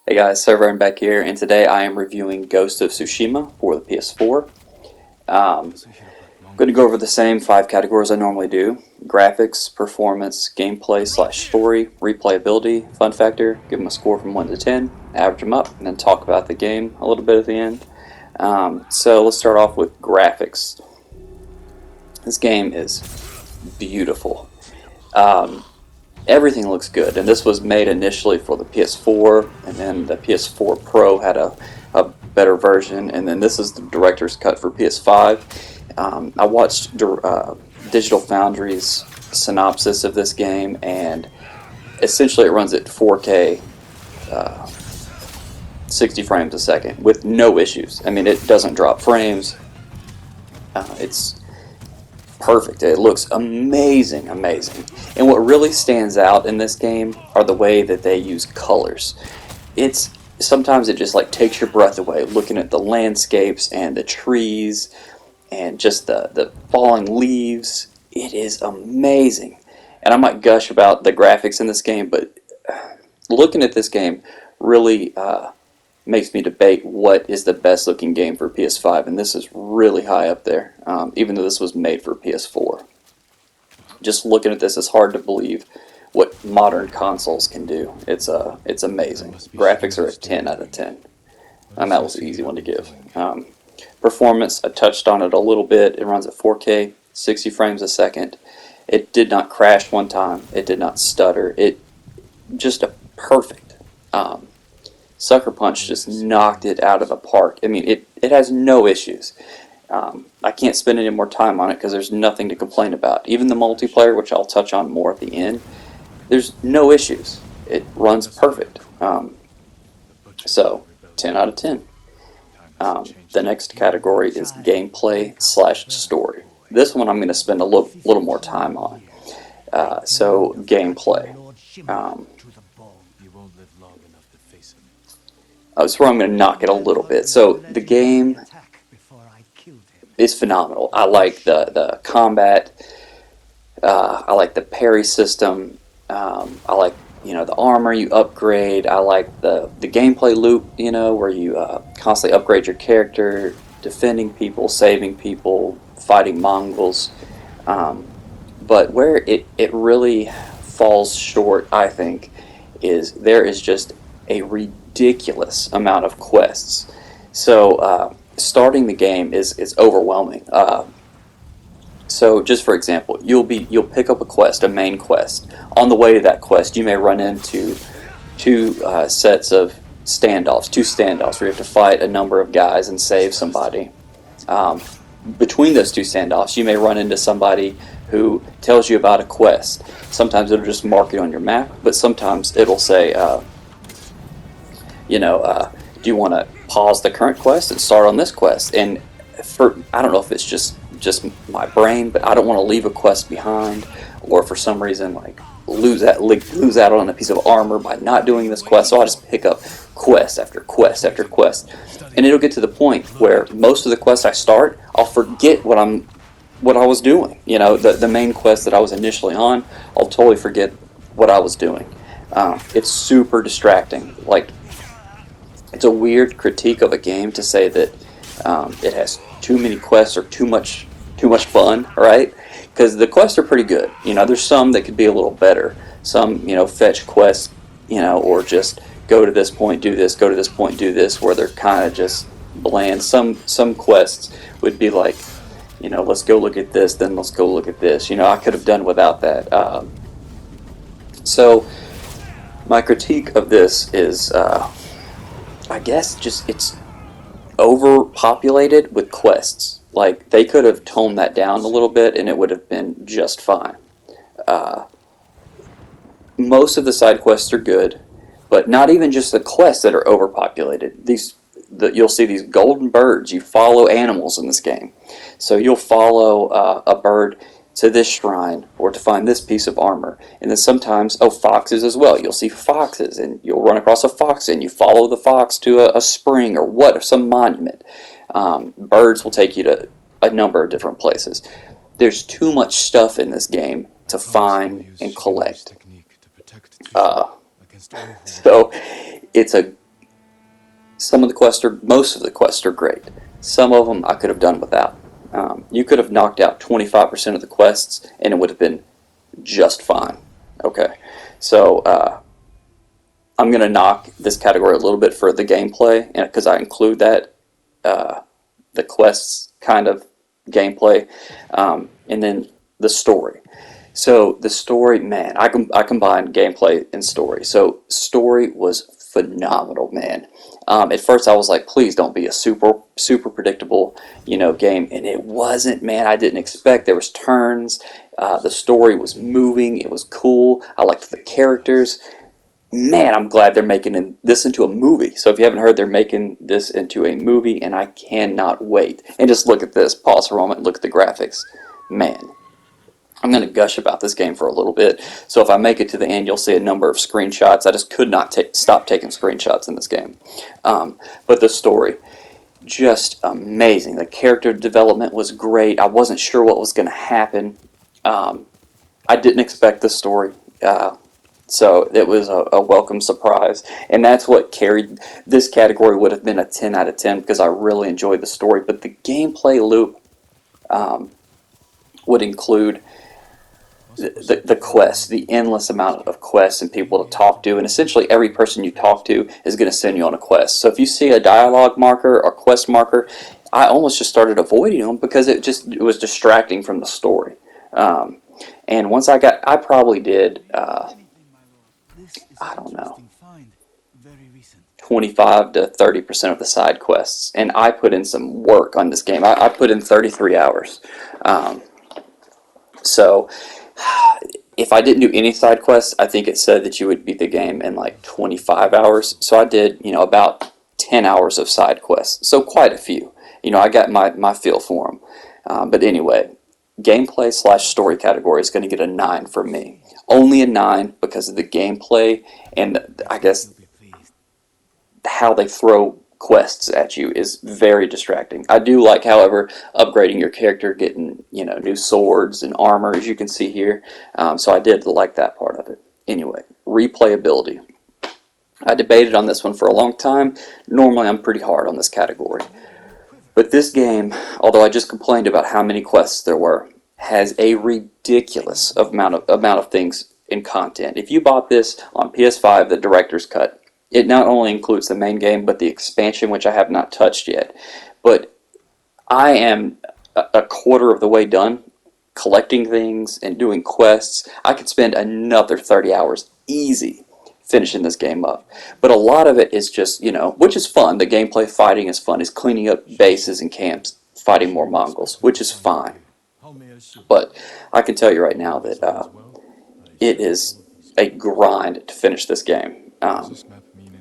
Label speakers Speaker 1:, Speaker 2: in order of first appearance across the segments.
Speaker 1: Hey guys, SirVern back here, and today I am reviewing Ghost of Tsushima for the PS4. I'm going to go over the same 5 categories I normally do: graphics, performance, gameplay slash story, replayability, fun factor, give them a score from 1 to 10, average them up, and then talk about the game a little bit at the end. So let's start off with graphics. This game is beautiful. Everything looks good, and this was made initially for the PS4, and then the PS4 Pro had a better version, and then this is the director's cut for PS5. I watched Digital Foundry's synopsis of this game, and essentially it runs at 4K, 60 frames a second with no issues. I mean, it doesn't drop frames. It's perfect. It looks amazing, amazing. And what really stands out in this game are the way that they use colors. It's sometimes it just like takes your breath away looking at the landscapes and the trees and just the falling leaves. It is amazing. And I might gush about the graphics in this game, but looking at this game really makes me debate what is the best looking game for PS5, and this is really high up there, even though this was made for PS4. Just looking at this, it's hard to believe what modern consoles can do. It's amazing. Graphics are a 10 out of 10. That was an easy one to give. Performance, I touched on it a little bit. It runs at 4K, 60 frames a second. It did not crash one time. It did not stutter. It just a perfect. Sucker Punch just knocked it out of the park. I mean, it has no issues. I can't spend any more time on it because there's nothing to complain about. Even the multiplayer, which I'll touch on more at the end, there's no issues. It runs perfect. So, 10 out of 10. The next category is gameplay slash story. This one I'm going to spend a little more time on. So, gameplay. That's where I'm going to knock it a little bit. So the game is phenomenal. I like the combat. I like the parry system. I like the armor you upgrade. I like the gameplay loop. Where you constantly upgrade your character, defending people, saving people, fighting Mongols. But where it really falls short, I think, is there is just a ridiculous amount of quests. So starting the game is overwhelming. So just for example, you'll pick up a quest, a main quest. On the way to that quest, you may run into two sets of standoffs, where you have to fight a number of guys and save somebody. Between those two standoffs, you may run into somebody who tells you about a quest. Sometimes it'll just mark it on your map, but sometimes it'll say, do you want to pause the current quest and start on this quest? And I don't know if it's just my brain, but I don't want to leave a quest behind, or for some reason like lose out on a piece of armor by not doing this quest. So I just pick up quest after quest after quest, and it'll get to the point where most of the quests I start, I'll forget what I was doing. The main quest that I was initially on, I'll totally forget what I was doing. It's super distracting. Like, it's a weird critique of a game to say that it has too many quests or too much fun, right? Because the quests are pretty good. There's some that could be a little better. Some, fetch quests, or just go to this point, do this, go to this point, do this, where they're kind of just bland. Some quests would be like, let's go look at this, then let's go look at this. I could have done without that. So my critique of this is, I guess just it's overpopulated with quests. Like, they could have toned that down a little bit and it would have been just fine. Most of the side quests are good, but not even just the quests that are overpopulated. You'll see these golden birds. You follow animals in this game. So you'll follow a bird to this shrine or to find this piece of armor. And then sometimes, foxes as well. You'll see foxes and you'll run across a fox and you follow the fox to a spring or some monument. Birds will take you to a number of different places. There's too much stuff in this game to find and collect. So it's Some of the quests are, most of the quests are great. Some of them I could have done without. You could have knocked out 25% of the quests and it would have been just fine. Okay, so I'm going to knock this category a little bit for the gameplay, and because I include that, the quests kind of gameplay, and then the story. So the story, man, I combined gameplay and story. So story was phenomenal, man. At first I was like, please don't be a super predictable, game, and it wasn't, man. I didn't expect there was turns. The story was moving. It was cool. I liked the characters. Man, I'm glad they're making this into a movie. So if you haven't heard, they're making this into a movie, and I cannot wait. And just look at this. Pause for a moment and look at the graphics. Man, I'm going to gush about this game for a little bit. So if I make it to the end, you'll see a number of screenshots. I just could not stop taking screenshots in this game. But the story, just amazing. The character development was great. I wasn't sure what was going to happen. I didn't expect the story. So it was a welcome surprise, and that's what carried this category. Would have been a 10 out of 10 because I really enjoyed the story. But the gameplay loop would include the quests, the endless amount of quests and people to talk to, and essentially every person you talk to is going to send you on a quest. So if you see a dialogue marker or quest marker, I almost just started avoiding them because it was distracting from the story. And once I probably did, I don't know, 25 to 30% of the side quests, and I put in some work on this game. I put in 33 hours. So if I didn't do any side quests, I think it said that you would beat the game in like 25 hours. So I did, about 10 hours of side quests. So quite a few. I got my feel for them. But anyway, gameplay / story category is going to get a 9 from me. Only a 9 because of the gameplay and I guess how they throw quests at you is very distracting. I do like, however, upgrading your character, getting new swords and armor, as you can see here. So I did like that part of it. Anyway, replayability. I debated on this one for a long time. Normally I'm pretty hard on this category. But this game, although I just complained about how many quests there were, has a ridiculous amount of things in content. If you bought this on PS5, the director's cut, it not only includes the main game, but the expansion, which I have not touched yet. But I am a quarter of the way done collecting things and doing quests. I could spend another 30 hours easy finishing this game up. But a lot of it is just, which is fun. The gameplay fighting is fun. It's cleaning up bases and camps, fighting more Mongols, which is fine. But I can tell you right now that it is a grind to finish this game.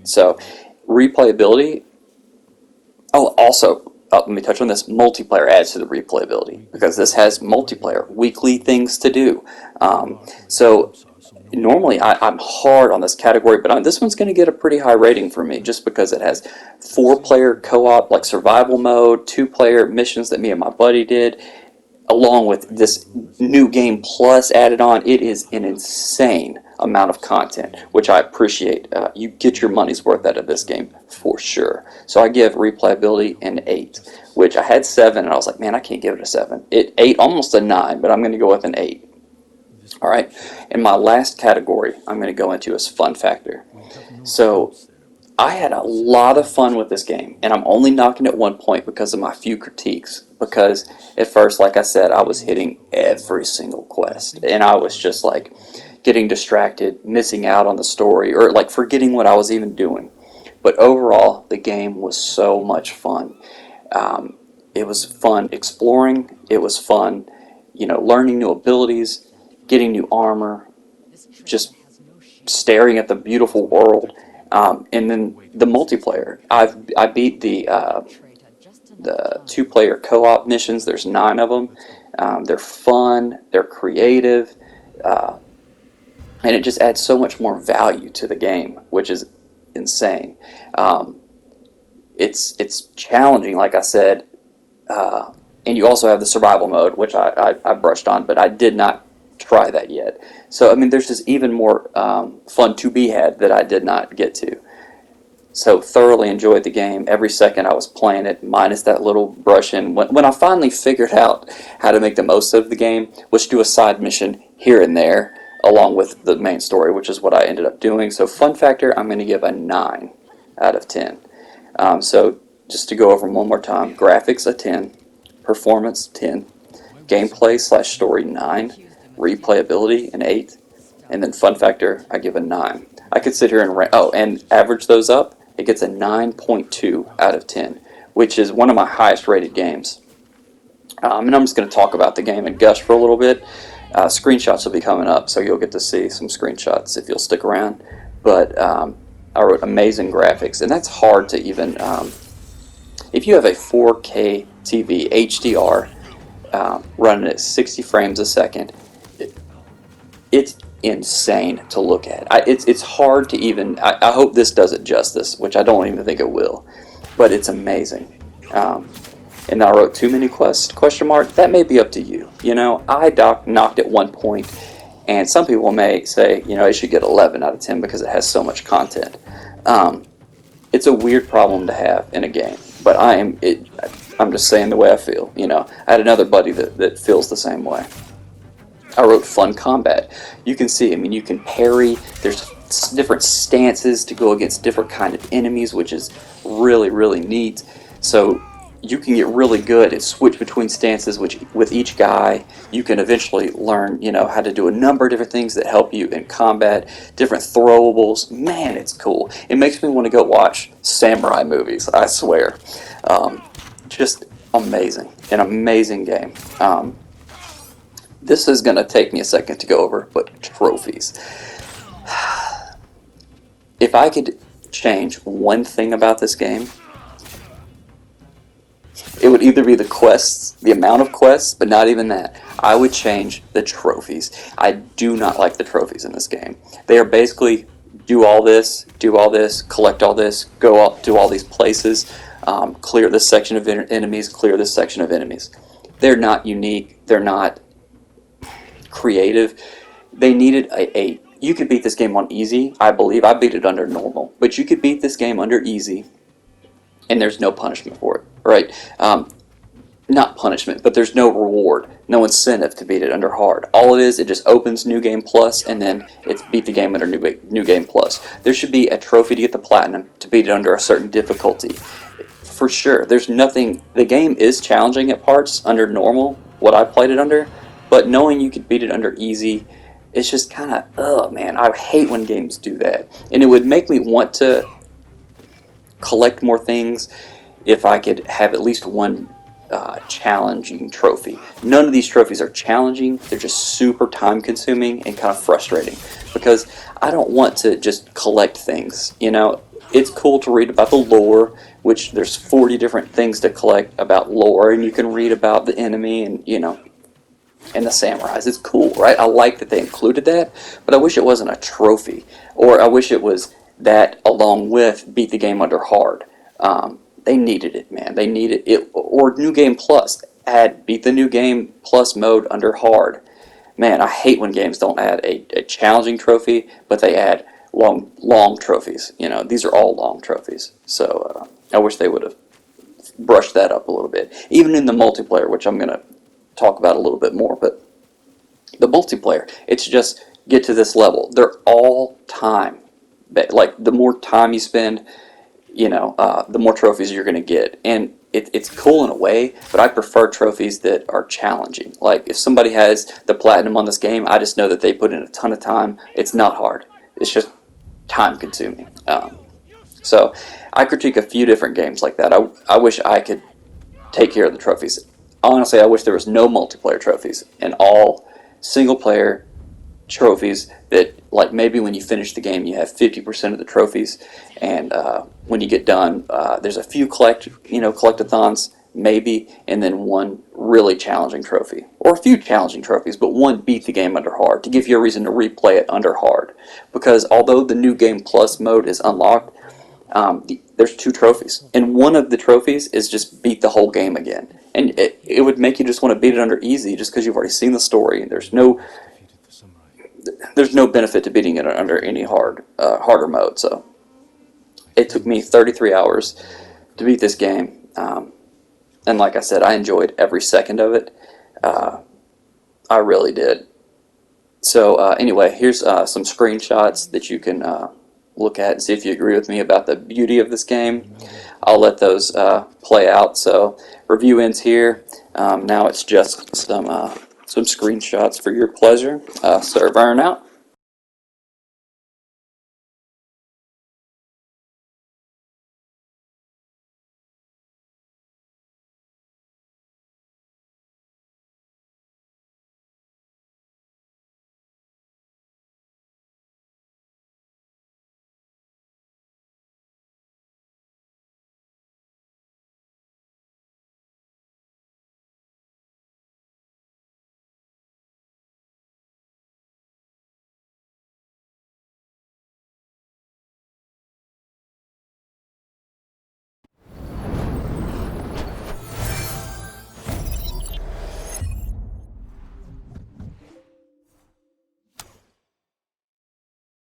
Speaker 1: So, replayability. Oh, also, let me touch on this. Multiplayer adds to the replayability because this has multiplayer, weekly things to do. So, normally I'm hard on this category, but this one's going to get a pretty high rating for me just because it has 4-player co-op, like survival mode, 2-player missions that me and my buddy did, along with this new game plus added on. It is an insane amount of content, which I appreciate. You get your money's worth out of this game for sure. So I give replayability an 8, which I had 7, and I was like, man, I can't give it a 7. 8, almost a 9, but I'm going to go with an 8. All right, and my last category I'm going to go into is fun factor. So I had a lot of fun with this game, and I'm only knocking at 1 point because of my few critiques. Because at first, like I said, I was hitting every single quest, and I was just like getting distracted, missing out on the story, or like forgetting what I was even doing. But overall, the game was so much fun. It was fun exploring. It was fun, learning new abilities, getting new armor, just staring at the beautiful world. And then the multiplayer. I beat the 2-player co-op missions. There's 9 of them. They're fun. They're creative. And it just adds so much more value to the game, which is insane. It's challenging, like I said. And you also have the survival mode, which I brushed on, but I did not try that yet. So, there's just even more fun to be had that I did not get to. So thoroughly enjoyed the game. Every second I was playing it, minus that little brush-in. When I finally figured out how to make the most of the game, was do a side mission here and there, along with the main story, which is what I ended up doing. So fun factor, I'm going to give a 9 out of 10. So just to go over them one more time, graphics a 10, performance 10, gameplay / story 9, replayability an 8, and then fun factor I give a 9. I could sit here and average those up. It gets a 9.2 out of 10, which is one of my highest rated games. And I'm just going to talk about the game and gush for a little bit. Screenshots will be coming up, so you'll get to see some screenshots if you'll stick around. But I wrote amazing graphics, and that's hard to even... if you have a 4K TV HDR running at 60 frames a second, it's insane to look at. It's hard to even... I hope this does it justice, which I don't even think it will, but it's amazing. And I wrote too many quests, question mark. That may be up to you. You know, I knocked at one point, and some people may say, you know, it should get 11 out of 10 because it has so much content. It's a weird problem to have in a game, but I'm just saying the way I feel. You know, I had another buddy that feels the same way. I wrote fun combat. You can see, I mean, you can parry. There's different stances to go against different kind of enemies, which is really, really neat. So you can get really good at switch between stances, which with each guy you can eventually learn, you know, how to do a number of different things that help you in combat, different throwables. Man, it's cool. It makes me want to go watch samurai movies, I swear. Just amazing. An amazing game. This is going to take me a second to go over, but trophies. If I could change one thing about this game, it would either be the quests, the amount of quests, but not even that. I would change the trophies. I do not like the trophies in this game. They are basically do all this, collect all this, go out to all these places, clear this section of enemies, clear this section of enemies. They're not unique. They're not creative. They needed a you could beat this game on easy. I believe I beat it under normal, but you could beat this game under easy and there's no punishment for it, right? Not punishment, but there's no reward, no incentive to beat it under hard. All it is, it just opens New Game Plus, and then it's beat the game under New Game Plus. There should be a trophy to get the platinum to beat it under a certain difficulty. For sure, there's nothing... The game is challenging at parts under normal, what I played it under, but knowing you could beat it under easy, it's just kind of, oh man, I hate when games do that. And it would make me want to collect more things if I could have at least one challenging trophy. None of these trophies are challenging. They're just super time consuming and kind of frustrating because I don't want to just collect things. You know, it's cool to read about the lore, which there's 40 different things to collect about lore, and you can read about the enemy and, you know, and the samurais. It's cool, right? I like that they included that, but I wish it wasn't a trophy, or I wish it was that along with beat the game under hard. They needed it, man. They needed it. Or New Game Plus. Beat the New Game Plus mode under hard. Man, I hate when games don't add a challenging trophy, but they add long trophies. You know, these are all long trophies. So I wish they would have brushed that up a little bit. Even in the multiplayer, which I'm going to talk about a little bit more, but the multiplayer, it's just get to this level. They're all time. Like, the more time you spend, you know, the more trophies you're going to get. And it's cool in a way, but I prefer trophies that are challenging. Like, if somebody has the platinum on this game, I just know that they put in a ton of time. It's not hard. It's just time consuming. So I critique a few different games like that. I wish I could take care of the trophies. Honestly, I wish there was no multiplayer trophies and all single player trophies that, like, maybe when you finish the game you have 50% of the trophies, and when you get done there's a few collectathons maybe, and then one really challenging trophy, or a few challenging trophies, but one beat the game under hard to give you a reason to replay it under hard. Because although the New Game Plus mode is unlocked, there's 2 trophies, and one of the trophies is just beat the whole game again, and it would make you just want to beat it under easy just because you've already seen the story, and there's no benefit to beating it under any harder mode. So It took me 33 hours to beat this game, and like I said, I enjoyed every second of it. I really did. So anyway, here's some screenshots that you can look at and see if you agree with me about the beauty of this game. I'll let those play out. So review ends here. Now it's just some screenshots for your pleasure. SirVern out.